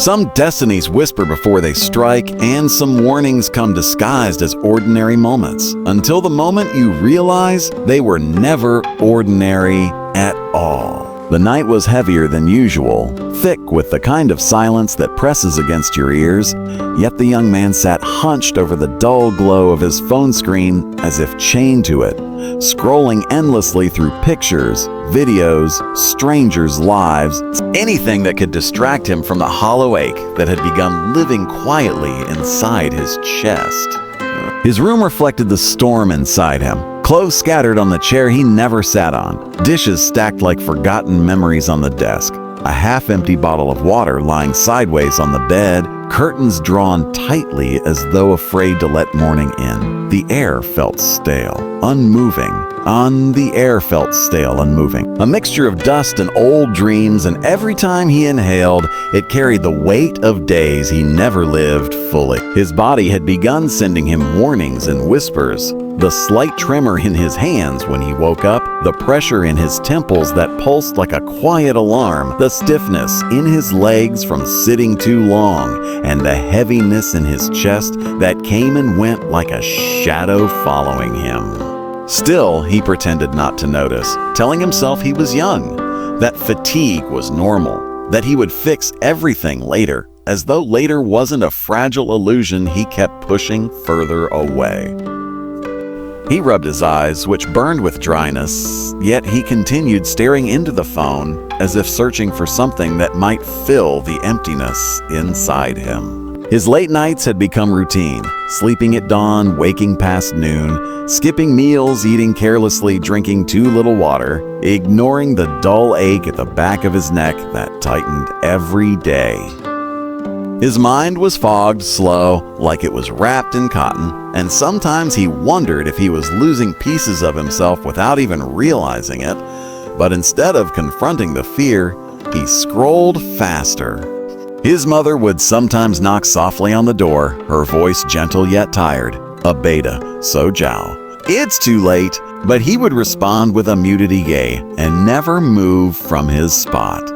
Some destinies whisper before they strike, and some warnings come disguised as ordinary moments, until the moment you realize they were never ordinary at all. The night was heavier than usual, thick with the kind of silence that presses against your ears, yet the young man sat hunched over the dull glow of his phone screen as if chained to it, scrolling endlessly through pictures, videos, strangers' lives, anything that could distract him from the hollow ache that had begun living quietly inside his chest. His room reflected the storm inside him. Clothes scattered on the chair he never sat on, dishes stacked like forgotten memories on the desk, a half-empty bottle of water lying sideways on the bed, curtains drawn tightly as though afraid to let morning in. The air felt stale, unmoving. The air felt stale, unmoving. A mixture of dust and old dreams, and every time he inhaled, it carried the weight of days he never lived fully. His body had begun sending him warnings and whispers. The slight tremor in his hands when he woke up, the pressure in his temples that pulsed like a quiet alarm, the stiffness in his legs from sitting too long, and the heaviness in his chest that came and went like a shadow following him. Still, he pretended not to notice, telling himself he was young, that fatigue was normal, that he would fix everything later, as though later wasn't a fragile illusion he kept pushing further away. He rubbed his eyes, which burned with dryness, yet he continued staring into the phone as if searching for something that might fill the emptiness inside him. His late nights had become routine, sleeping at dawn, waking past noon, skipping meals, eating carelessly, drinking too little water, ignoring the dull ache at the back of his neck that tightened every day. His mind was fogged, slow, like it was wrapped in cotton, and sometimes he wondered if he was losing pieces of himself without even realizing it. But instead of confronting the fear, he scrolled faster. His mother would sometimes knock softly on the door, her voice gentle yet tired. A beta, so Jiao. It's too late, but he would respond with a muted gay and never move from his spot.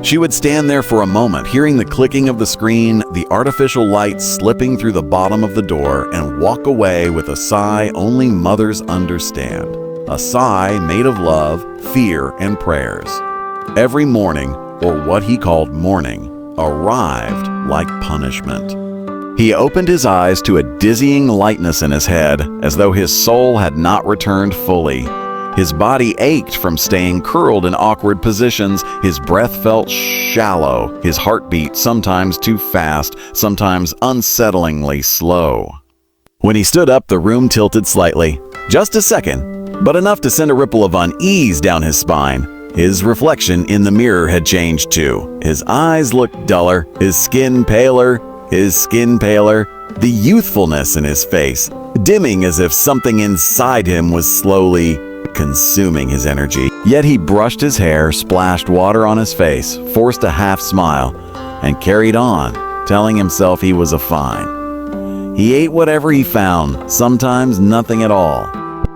She would stand there for a moment, hearing the clicking of the screen, the artificial light slipping through the bottom of the door, and walk away with a sigh only mothers understand. A sigh made of love, fear, and prayers. Every morning, or what he called morning, arrived like punishment. He opened his eyes to a dizzying lightness in his head, as though his soul had not returned fully. His body ached from staying curled in awkward positions. His breath felt shallow, his heartbeat sometimes too fast, sometimes unsettlingly slow. When he stood up, the room tilted slightly. Just a second, but enough to send a ripple of unease down his spine. His reflection in the mirror had changed too. His eyes looked duller, his skin paler, the youthfulness in his face, dimming as if something inside him was slowly consuming his energy. Yet he brushed his hair, splashed water on his face, forced a half smile, and carried on, telling himself he was fine. He ate whatever he found, sometimes nothing at all.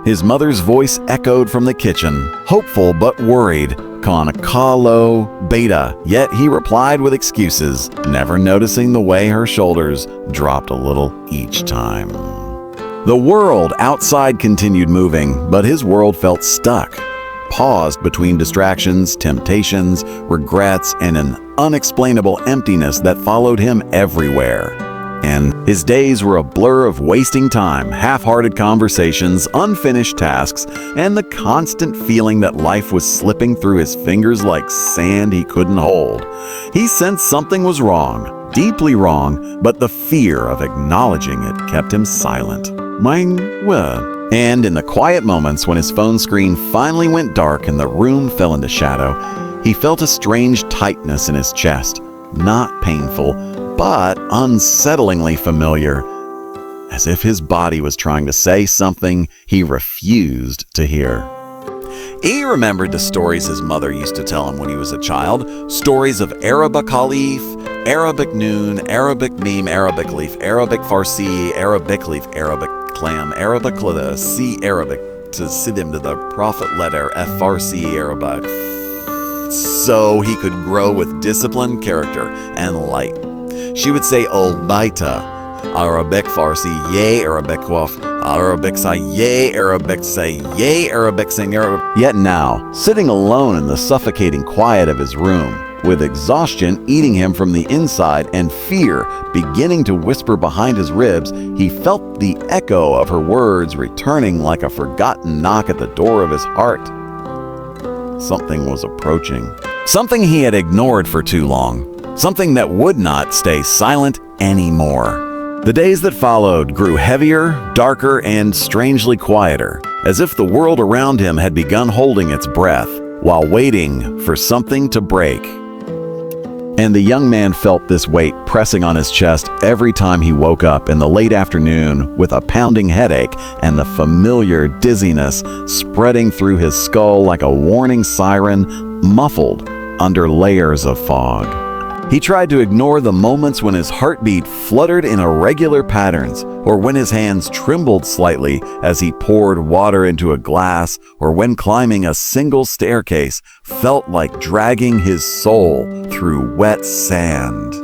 His mother's voice echoed from the kitchen, hopeful but worried. Con Kalo Beta, yet he replied with excuses, never noticing the way her shoulders dropped a little each time. The world outside continued moving, but his world felt stuck, paused between distractions, temptations, regrets, and an unexplainable emptiness that followed him everywhere. And his days were a blur of wasting time, half-hearted conversations, unfinished tasks, and the constant feeling that life was slipping through his fingers like sand he couldn't hold. He sensed something was wrong, deeply wrong, but the fear of acknowledging it kept him silent. And in the quiet moments when his phone screen finally went dark and the room fell into shadow, he felt a strange tightness in his chest, not painful, but unsettlingly familiar, as if his body was trying to say something he refused to hear. He remembered the stories his mother used to tell him when he was a child, stories of Arabic Khalif, Arabic noon, Arabic meme, Arabic leaf, Arabic Farsi, Arabic leaf, Arabic clam, Arabic C Arabic to Sidim to the Prophet letter F Farsi Arabic so he could grow with discipline, character, and light. She would say, Olbaita, Arabic Farsi, Ye Arabic Waf, Arabic Sa, Ye Arabic Say, Ye Arabic Sing Arabic. Yet now, sitting alone in the suffocating quiet of his room, with exhaustion eating him from the inside and fear beginning to whisper behind his ribs, he felt the echo of her words returning like a forgotten knock at the door of his heart. Something was approaching. Something he had ignored for too long. Something that would not stay silent anymore. The days that followed grew heavier, darker, and strangely quieter, as if the world around him had begun holding its breath while waiting for something to break. And the young man felt this weight pressing on his chest every time he woke up in the late afternoon with a pounding headache and the familiar dizziness spreading through his skull like a warning siren muffled under layers of fog. He tried to ignore the moments when his heartbeat fluttered in irregular patterns, or when his hands trembled slightly as he poured water into a glass, or when climbing a single staircase felt like dragging his soul through wet sand.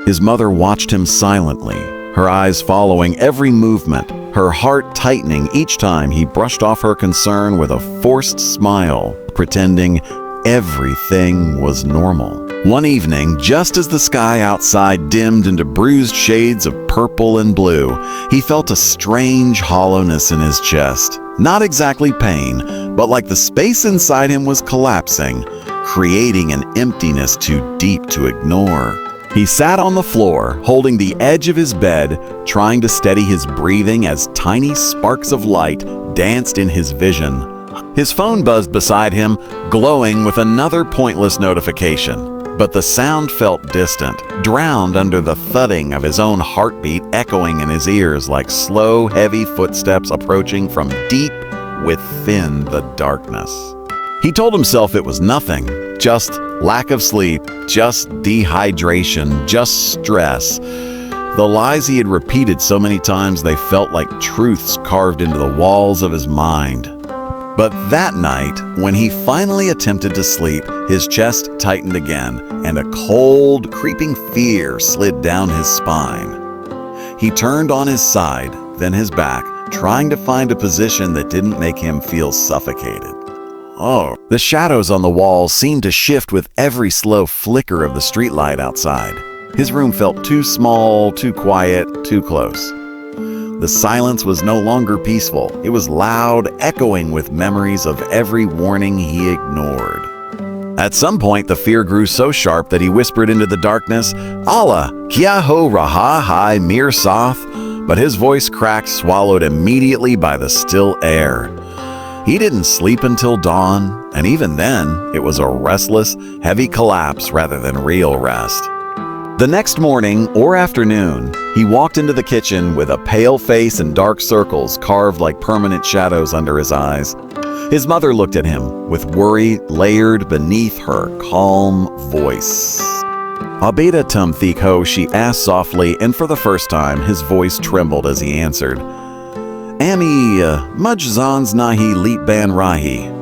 His mother watched him silently, her eyes following every movement, her heart tightening each time he brushed off her concern with a forced smile, pretending everything was normal. One evening, just as the sky outside dimmed into bruised shades of purple and blue, he felt a strange hollowness in his chest. Not exactly pain, but like the space inside him was collapsing, creating an emptiness too deep to ignore. He sat on the floor, holding the edge of his bed, trying to steady his breathing as tiny sparks of light danced in his vision. His phone buzzed beside him, glowing with another pointless notification. But the sound felt distant, drowned under the thudding of his own heartbeat echoing in his ears like slow, heavy footsteps approaching from deep within the darkness. He told himself it was nothing, just lack of sleep, just dehydration, just stress. The lies he had repeated so many times they felt like truths carved into the walls of his mind. But that night, when he finally attempted to sleep, his chest tightened again, and a cold, creeping fear slid down his spine. He turned on his side, then his back, trying to find a position that didn't make him feel suffocated. The shadows on the walls seemed to shift with every slow flicker of the streetlight outside. His room felt too small, too quiet, too close. The silence was no longer peaceful. It was loud, echoing with memories of every warning he ignored. At some point, the fear grew so sharp that he whispered into the darkness, Allah, Kya ho raha hai mir sath, but his voice cracked, swallowed immediately by the still air. He didn't sleep until dawn, and even then, it was a restless, heavy collapse rather than real rest. The next morning or afternoon, he walked into the kitchen with a pale face and dark circles carved like permanent shadows under his eyes. His mother looked at him with worry layered beneath her calm voice. Abeda tumthik ho, she asked softly, and for the first time, his voice trembled as he answered. Ami, muj zans nahi leet ban rahi.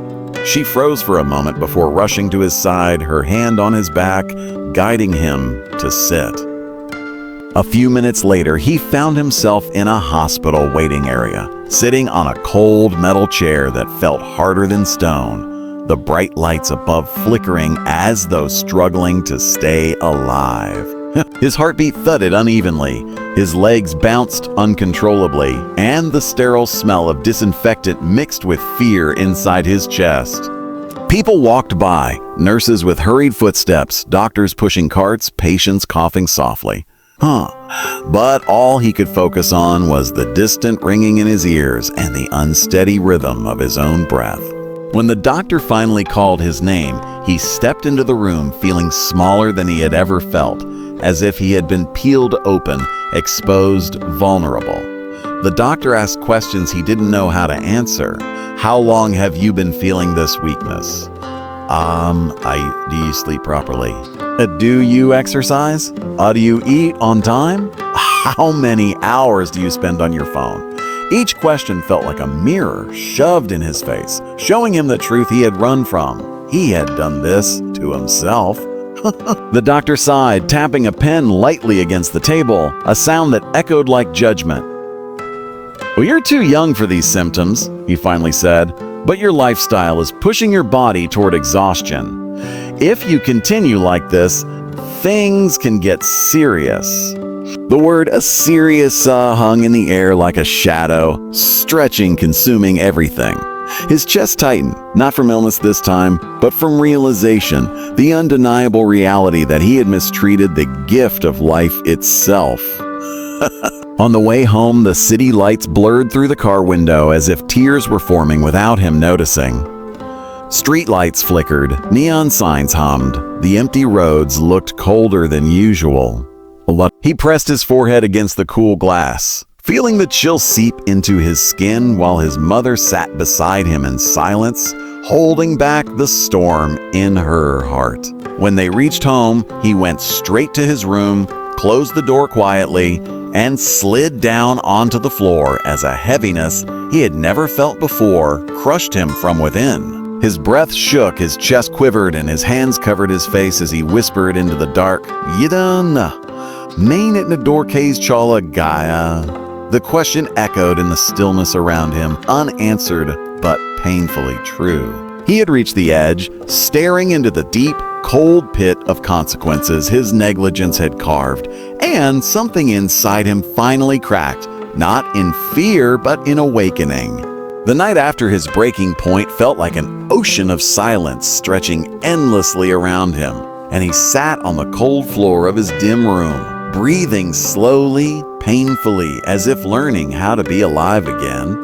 She froze for a moment before rushing to his side, her hand on his back, guiding him to sit. A few minutes later, he found himself in a hospital waiting area, sitting on a cold metal chair that felt harder than stone, the bright lights above flickering as though struggling to stay alive. His heartbeat thudded unevenly, his legs bounced uncontrollably, and the sterile smell of disinfectant mixed with fear inside his chest. People walked by, nurses with hurried footsteps, doctors pushing carts, patients coughing softly. But all he could focus on was the distant ringing in his ears and the unsteady rhythm of his own breath. When the doctor finally called his name, he stepped into the room feeling smaller than he had ever felt, as if he had been peeled open, exposed, vulnerable. The doctor asked questions he didn't know how to answer. How long have you been feeling this weakness? Do you sleep properly? Do you exercise? Do you eat on time? How many hours do you spend on your phone? Each question felt like a mirror shoved in his face, showing him the truth he had run from. he had done this to himself. The doctor sighed, tapping a pen lightly against the table, a sound that echoed like judgment. "Well, you're too young for these symptoms," he finally said, "but your lifestyle is pushing your body toward exhaustion. If you continue like this, things can get serious." The word serious hung in the air like a shadow, stretching, consuming everything. His chest tightened, not from illness this time, but from realization, the undeniable reality that he had mistreated the gift of life itself. On the way home, the city lights blurred through the car window as if tears were forming without him noticing. Street lights flickered, neon signs hummed, the empty roads looked colder than usual. He pressed his forehead against the cool glass, feeling the chill seep into his skin while his mother sat beside him in silence, holding back the storm in her heart. When they reached home, he went straight to his room, closed the door quietly, and slid down onto the floor as a heaviness he had never felt before crushed him from within. His breath shook, his chest quivered, and his hands covered his face as he whispered into the dark, "Yidana, main it Nadorkes Chala Gaia." The question echoed in the stillness around him, unanswered but painfully true. He had reached the edge, staring into the deep, cold pit of consequences his negligence had carved, and something inside him finally cracked, not in fear but in awakening. The night after his breaking point felt like an ocean of silence stretching endlessly around him, and he sat on the cold floor of his dim room, breathing slowly, painfully, as if learning how to be alive again.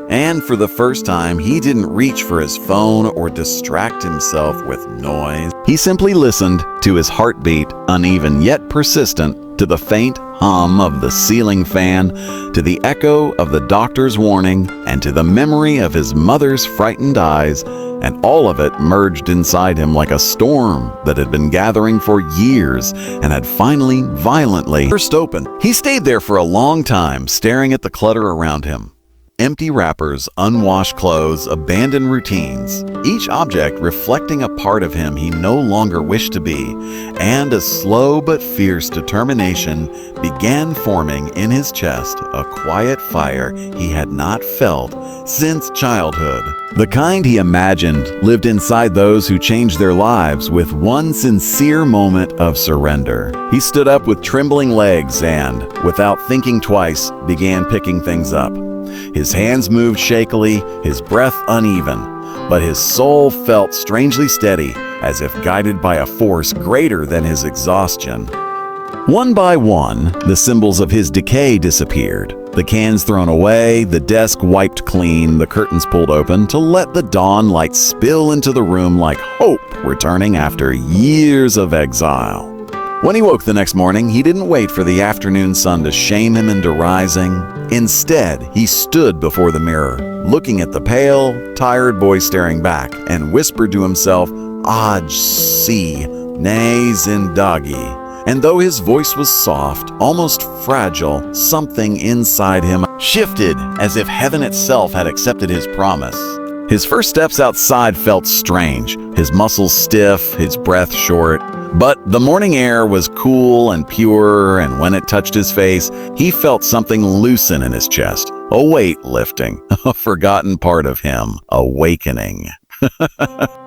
And for the first time, he didn't reach for his phone or distract himself with noise. He simply listened to his heartbeat, uneven yet persistent, to the faint hum of the ceiling fan, to the echo of the doctor's warning, and to the memory of his mother's frightened eyes, and all of it merged inside him like a storm that had been gathering for years and had finally violently burst open. He stayed there for a long time, staring at the clutter around him. Empty wrappers, unwashed clothes, abandoned routines, each object reflecting a part of him he no longer wished to be, and a slow but fierce determination began forming in his chest, a quiet fire he had not felt since childhood. The kind he imagined lived inside those who changed their lives with one sincere moment of surrender. He stood up with trembling legs and, without thinking twice, began picking things up. His hands moved shakily, his breath uneven, but his soul felt strangely steady, as if guided by a force greater than his exhaustion. One by one, the symbols of his decay disappeared. The cans thrown away, the desk wiped clean, the curtains pulled open to let the dawn light spill into the room like hope returning after years of exile. When he woke the next morning, he didn't wait for the afternoon sun to shame him into rising. Instead, he stood before the mirror, looking at the pale, tired boy staring back, and whispered to himself, "Aj si, ne zindagi." And though his voice was soft, almost fragile, something inside him shifted as if heaven itself had accepted his promise. His first steps outside felt strange, his muscles stiff, his breath short. But the morning air was cool and pure, and when it touched his face, he felt something loosen in his chest, a weight lifting, a forgotten part of him awakening.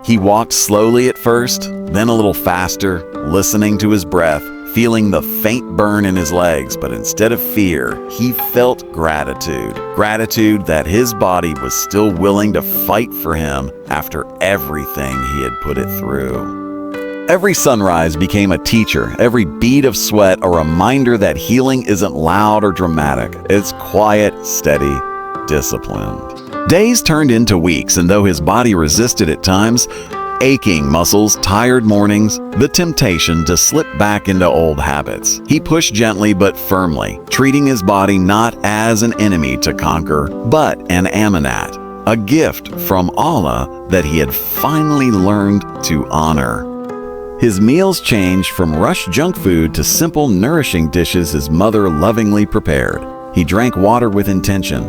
He walked slowly at first, then a little faster, listening to his breath, feeling the faint burn in his legs, but instead of fear, he felt gratitude. Gratitude that his body was still willing to fight for him after everything he had put it through. Every sunrise became a teacher, every bead of sweat a reminder that healing isn't loud or dramatic. It's quiet, steady, disciplined. Days turned into weeks, and though his body resisted at times, aching muscles, tired mornings, the temptation to slip back into old habits, he pushed gently but firmly, treating his body not as an enemy to conquer, but an amanat, a gift from Allah that he had finally learned to honor. His meals changed from rushed junk food to simple, nourishing dishes his mother lovingly prepared. He drank water with intention.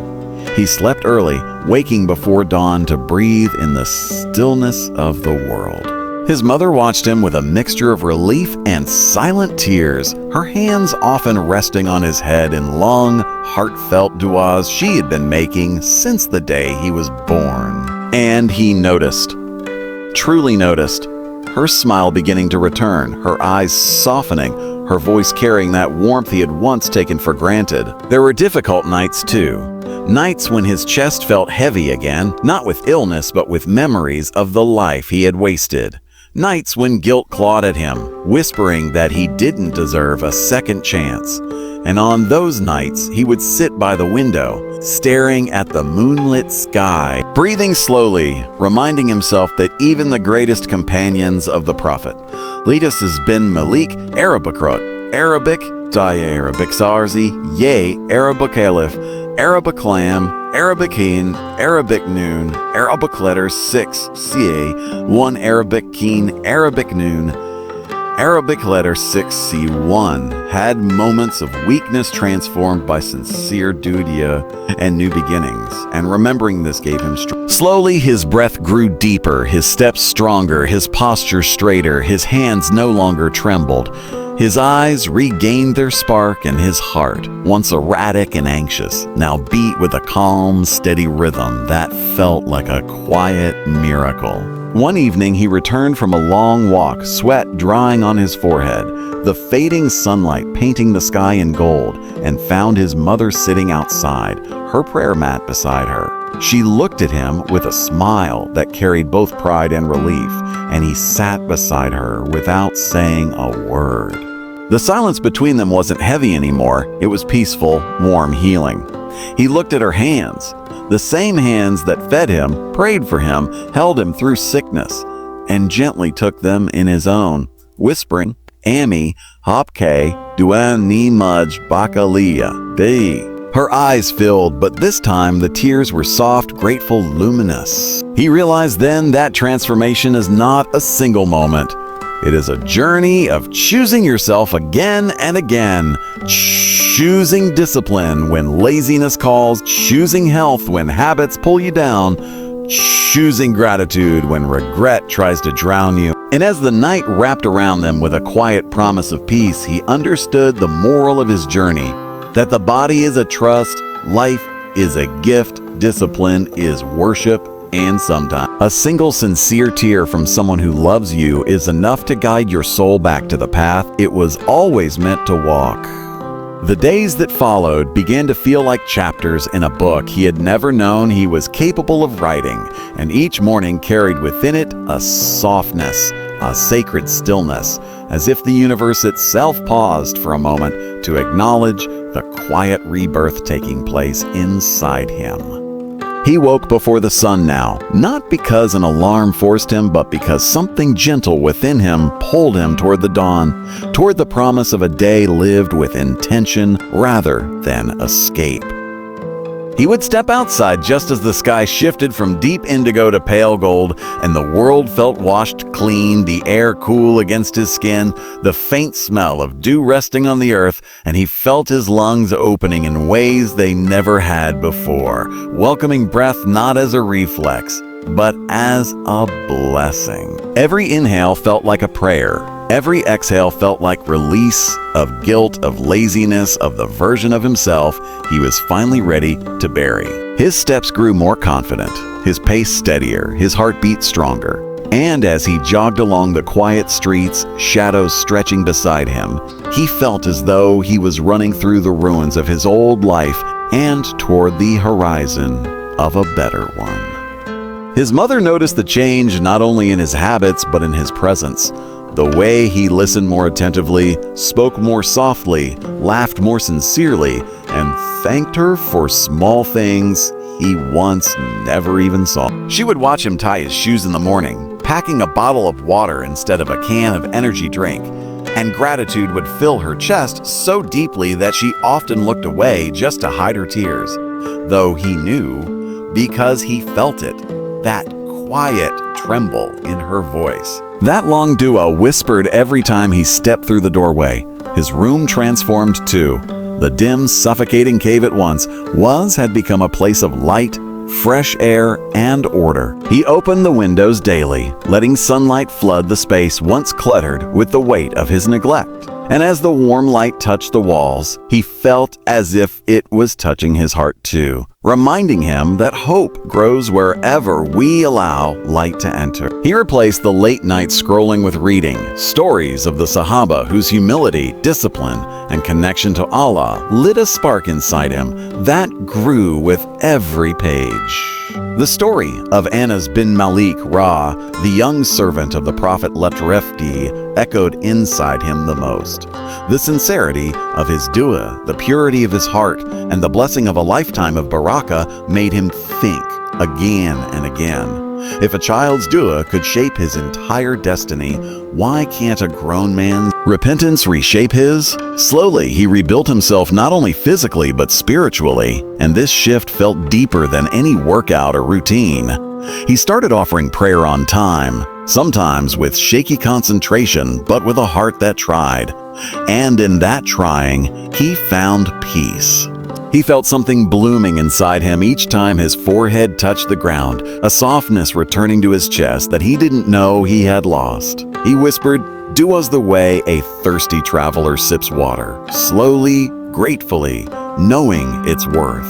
He slept early, waking before dawn to breathe in the stillness of the world. His mother watched him with a mixture of relief and silent tears, her hands often resting on his head in long, heartfelt duas she had been making since the day he was born. And he noticed, truly noticed, her smile beginning to return, her eyes softening, her voice carrying that warmth he had once taken for granted. There were difficult nights too. Nights when his chest felt heavy again, not with illness but with memories of the life he had wasted. Nights when guilt clawed at him, whispering that he didn't deserve a second chance. And on those nights, he would sit by the window, staring at the moonlit sky, breathing slowly, reminding himself that even the greatest companions of the Prophet, Letus bin Malik, Arabikrot, Arabic, Daye Arabic Sarzi, Ye, Arabic Aleph, Arabic Lam, Arabic Heen, Arabic Noon, Arabic letter 6, CA, 1 Arabic Keen, Arabic Noon, Arabic letter 6, C1, had moments of weakness transformed by sincere dutia and new beginnings, and remembering this gave him strength. Slowly his breath grew deeper, his steps stronger, his posture straighter, his hands no longer trembled. His eyes regained their spark, and his heart, once erratic and anxious, now beat with a calm, steady rhythm that felt like a quiet miracle. One evening he returned from a long walk, sweat drying on his forehead, the fading sunlight painting the sky in gold, and found his mother sitting outside, her prayer mat beside her. She looked at him with a smile that carried both pride and relief, and he sat beside her without saying a word. The silence between them wasn't heavy anymore. It was peaceful, warm, healing. He looked at her hands, the same hands that fed him, prayed for him, held him through sickness, and gently took them in his own, whispering, Ami, Hopke, Duan Ni Mudge, Bakalia, Dei. Her eyes filled, but this time the tears were soft, grateful, luminous. He realized then that transformation is not a single moment. It is a journey of choosing yourself again and again, choosing discipline when laziness calls, choosing health when habits pull you down, choosing gratitude when regret tries to drown you. And as the night wrapped around them with a quiet promise of peace, he understood the moral of his journey, that the body is a trust, life is a gift, discipline is worship, and sometimes a single sincere tear from someone who loves you is enough to guide your soul back to the path it was always meant to walk. The days that followed began to feel like chapters in a book he had never known he was capable of writing, and each morning carried within it a softness, a sacred stillness, as if the universe itself paused for a moment to acknowledge the quiet rebirth taking place inside him. He woke before the sun now, not because an alarm forced him, but because something gentle within him pulled him toward the dawn, toward the promise of a day lived with intention rather than escape. He would step outside just as the sky shifted from deep indigo to pale gold, and the world felt washed clean, the air cool against his skin, the faint smell of dew resting on the earth, and he felt his lungs opening in ways they never had before, welcoming breath not as a reflex, but as a blessing. Every inhale felt like a prayer. Every exhale felt like release of guilt, of laziness, of the version of himself he was finally ready to bury. His steps grew more confident, his pace steadier, his heartbeat stronger. And as he jogged along the quiet streets, shadows stretching beside him, he felt as though he was running through the ruins of his old life and toward the horizon of a better one. His mother noticed the change not only in his habits but in his presence. The way he listened more attentively, spoke more softly, laughed more sincerely, and thanked her for small things he once never even saw. She would watch him tie his shoes in the morning, packing a bottle of water instead of a can of energy drink, and gratitude would fill her chest so deeply that she often looked away just to hide her tears, though he knew, because he felt it, that quiet tremble in her voice. That long dua whispered every time he stepped through the doorway. His room transformed too. The dim, suffocating cave it once had become a place of light, fresh air, and order. He opened the windows daily, letting sunlight flood the space once cluttered with the weight of his neglect. And as the warm light touched the walls, he felt as if it was touching his heart too, reminding him that hope grows wherever we allow light to enter. He replaced the late-night scrolling with reading stories of the Sahaba whose humility, discipline, and connection to Allah lit a spark inside him that grew with every page. The story of Anas bin Malik Ra, the young servant of the Prophet Letrefti, echoed inside him the most. The sincerity of his dua, the purity of his heart, and the blessing of a lifetime of barakah made him think again and again. If a child's dua could shape his entire destiny, why can't a grown man's repentance reshape his? Slowly, he rebuilt himself not only physically but spiritually, and this shift felt deeper than any workout or routine. He started offering prayer on time, sometimes with shaky concentration, but with a heart that tried. And in that trying, he found peace. He felt something blooming inside him each time his forehead touched the ground, a softness returning to his chest that he didn't know he had lost. He whispered, "Dua's the way a thirsty traveler sips water, slowly, gratefully, knowing its worth."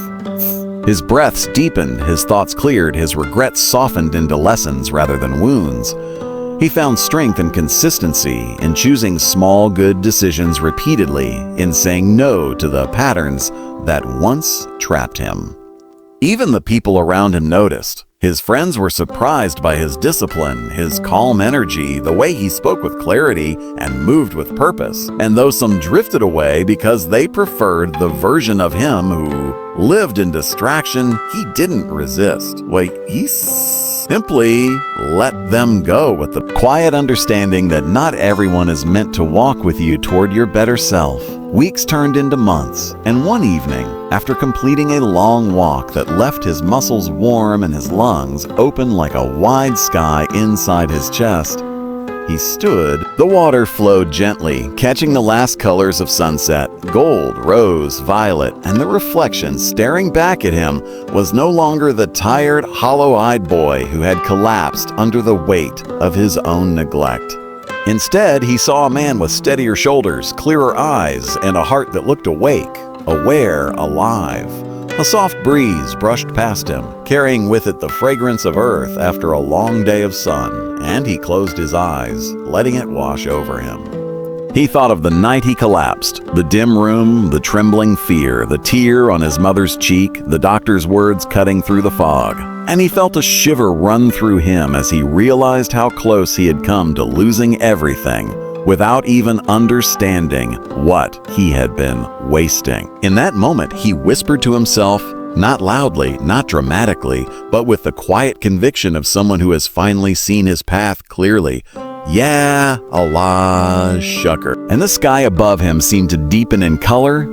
His breaths deepened, his thoughts cleared, his regrets softened into lessons rather than wounds. He found strength and consistency in choosing small, good decisions repeatedly, in saying no to the patterns that once trapped him. Even the people around him noticed. His friends were surprised by his discipline, his calm energy, the way he spoke with clarity and moved with purpose. And though some drifted away because they preferred the version of him who lived in distraction, he didn't resist. He simply let them go with the quiet understanding that not everyone is meant to walk with you toward your better self. Weeks turned into months, and one evening, after completing a long walk that left his muscles warm and his lungs open like a wide sky inside his chest, he stood. The water flowed gently, catching the last colors of sunset, gold, rose, violet, and the reflection staring back at him was no longer the tired, hollow-eyed boy who had collapsed under the weight of his own neglect. Instead, he saw a man with steadier shoulders, clearer eyes, and a heart that looked awake, aware, alive. A soft breeze brushed past him, carrying with it the fragrance of earth after a long day of sun, and he closed his eyes, letting it wash over him. He thought of the night he collapsed, the dim room, the trembling fear, the tear on his mother's cheek, the doctor's words cutting through the fog. And he felt a shiver run through him as he realized how close he had come to losing everything without even understanding what he had been wasting. In that moment, he whispered to himself, not loudly, not dramatically, but with the quiet conviction of someone who has finally seen his path clearly, "Yeah, Allah shucker." And the sky above him seemed to deepen in color.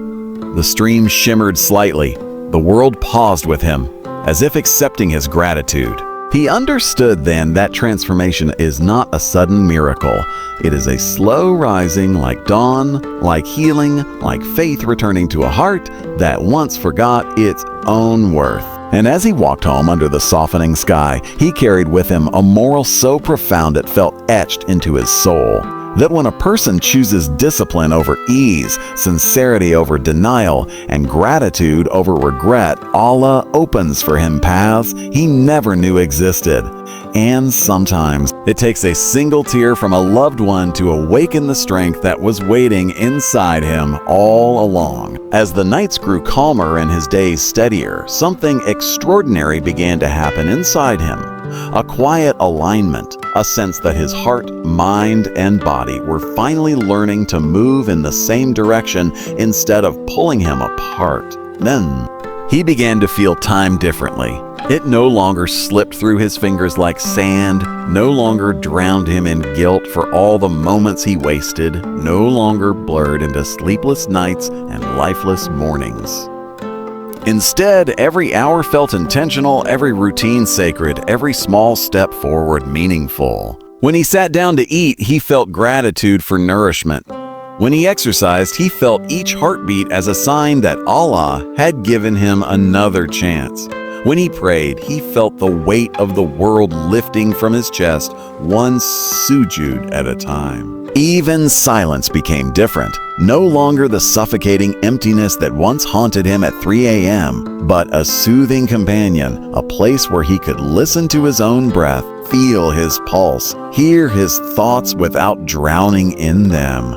The stream shimmered slightly. The world paused with him, as if accepting his gratitude. He understood then that transformation is not a sudden miracle. It is a slow rising like dawn, like healing, like faith returning to a heart that once forgot its own worth. And as he walked home under the softening sky, he carried with him a moral so profound it felt etched into his soul. That when a person chooses discipline over ease, sincerity over denial, and gratitude over regret, Allah opens for him paths he never knew existed. And sometimes it takes a single tear from a loved one to awaken the strength that was waiting inside him all along. As the nights grew calmer and his days steadier, something extraordinary began to happen inside him. A quiet alignment, a sense that his heart, mind, and body were finally learning to move in the same direction instead of pulling him apart. Then he began to feel time differently. It no longer slipped through his fingers like sand, no longer drowned him in guilt for all the moments he wasted, no longer blurred into sleepless nights and lifeless mornings. Instead, every hour felt intentional, every routine sacred, every small step forward meaningful. When he sat down to eat, he felt gratitude for nourishment. When he exercised, he felt each heartbeat as a sign that Allah had given him another chance. When he prayed, he felt the weight of the world lifting from his chest, one sujud at a time. Even silence became different. No longer the suffocating emptiness that once haunted him at 3 a.m., but a soothing companion, a place where he could listen to his own breath, feel his pulse, hear his thoughts without drowning in them.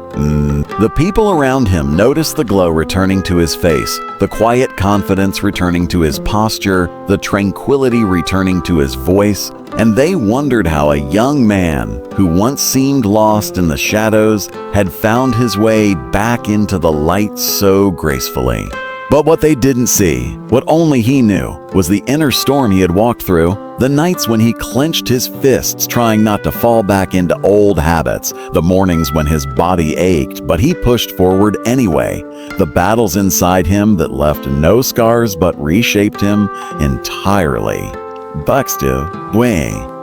The people around him noticed the glow returning to his face, the quiet confidence returning to his posture, the tranquility returning to his voice, and they wondered how a young man who once seemed lost in the shadows had found his way back into the light so gracefully. But what they didn't see, what only he knew, was the inner storm he had walked through, the nights when he clenched his fists trying not to fall back into old habits, the mornings when his body ached but he pushed forward anyway, the battles inside him that left no scars but reshaped him entirely.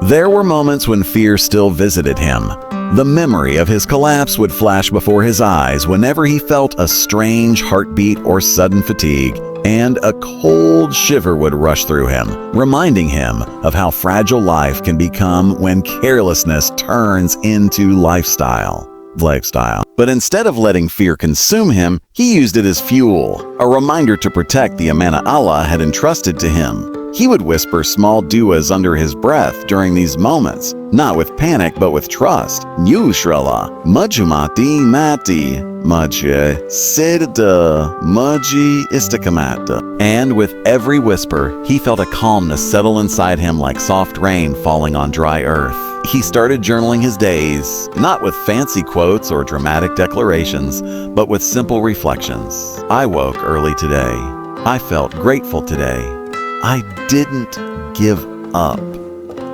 There were moments when fear still visited him. The memory of his collapse would flash before his eyes whenever he felt a strange heartbeat or sudden fatigue, and a cold shiver would rush through him, reminding him of how fragile life can become when carelessness turns into lifestyle. But instead of letting fear consume him, he used it as fuel, a reminder to protect the amana Allah had entrusted to him. He would whisper small duas under his breath during these moments, not with panic but with trust. Yushrala, Majumati Mati, Majhe Sirda, Maji Istikamata. And with every whisper, he felt a calmness settle inside him like soft rain falling on dry earth. He started journaling his days, not with fancy quotes or dramatic declarations, but with simple reflections. I woke early today. I felt grateful today. I didn't give up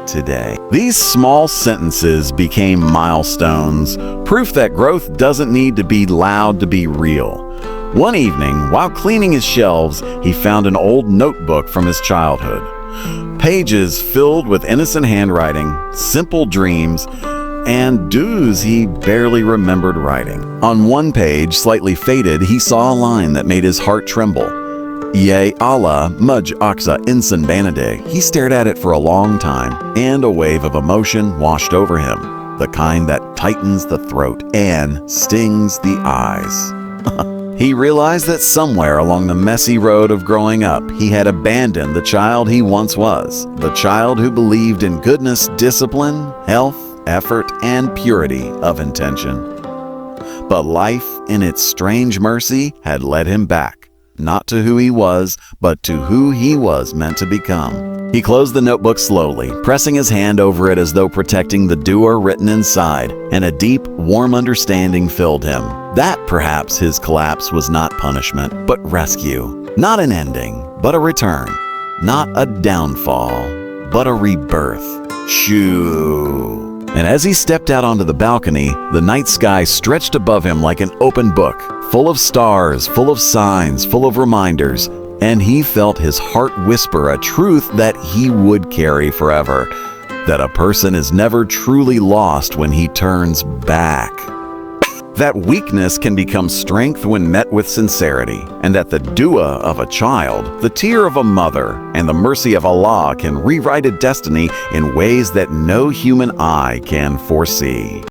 today. These small sentences became milestones, proof that growth doesn't need to be loud to be real. One evening, while cleaning his shelves, he found an old notebook from his childhood. Pages filled with innocent handwriting, simple dreams, and dues he barely remembered writing. On one page, slightly faded, he saw a line that made his heart tremble. Ye Allah Muj Aksa Insan Banade. He stared at it for a long time, and a wave of emotion washed over him, the kind that tightens the throat and stings the eyes. He realized that somewhere along the messy road of growing up, he had abandoned the child he once was, the child who believed in goodness, discipline, health, effort, and purity of intention. But life, in its strange mercy, had led him back. Not to who he was, but to who he was meant to become. He closed the notebook slowly, pressing his hand over it as though protecting the dua written inside, and a deep, warm understanding filled him. That perhaps his collapse was not punishment, but rescue. Not an ending, but a return. Not a downfall, but a rebirth. Shoo. And as he stepped out onto the balcony, the night sky stretched above him like an open book, full of stars, full of signs, full of reminders, and he felt his heart whisper a truth that he would carry forever, that a person is never truly lost when he turns back. That weakness can become strength when met with sincerity, and that the dua of a child, the tear of a mother, and the mercy of Allah can rewrite a destiny in ways that no human eye can foresee.